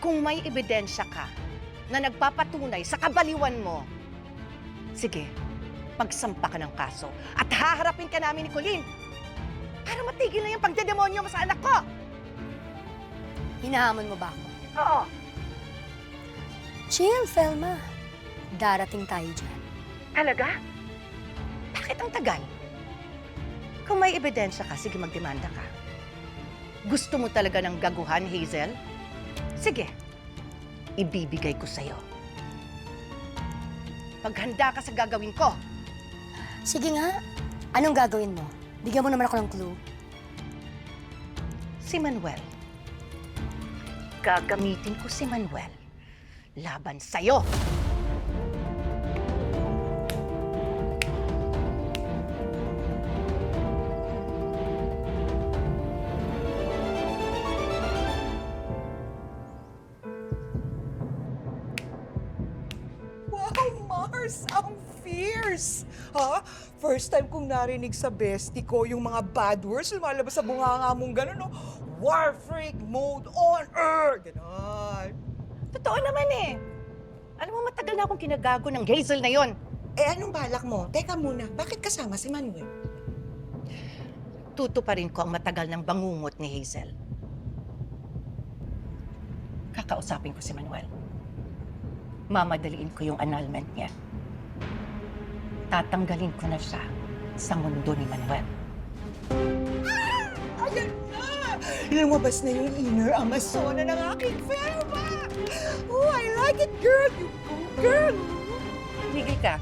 Kung may ebidensya ka na nagpapatunay sa kabaliwan mo, sige, magsampa ka ng kaso at haharapin ka namin ni Colleen para matigil na yung pagdedemonyo mo sa anak ko! Hinahamon mo ba ako? Oo. Chill, Thelma. Darating tayo dyan. Talaga? Bakit ang tagal? Kung may ebidensya ka, sige magdemanda ka. Gusto mo talaga ng gaguhan, Hazel? Sige, ibibigay ko sa'yo. Maghanda ka sa gagawin ko. Sige nga. Anong gagawin mo? Bigyan mo naman ako ng clue. Si Manuel. Gagamitin ko si Manuel laban sa'yo. Wow, Mars! Ang fierce! Ha? First time kong narinig sa bestie ko yung mga bad words lumalabas sa bunganga mong gano'n, no? War freak mode on Earth! Ganon. Totoo naman eh. Alam mo, matagal na akong kinagago ng Hazel na yon. Eh, anong balak mo? Teka muna, bakit kasama si Manuel? Tutuparin ko ang matagal ng bangungot ni Hazel. Kakausapin ko si Manuel. Mamadaliin ko yung annulment niya. Tatanggalin ko na siya sa mundo ni Manuel. Ayan na! Lumabas na yung inner Amazona ng aking Velma! Oh, I like it, girl! You go, girl! Tigil ka.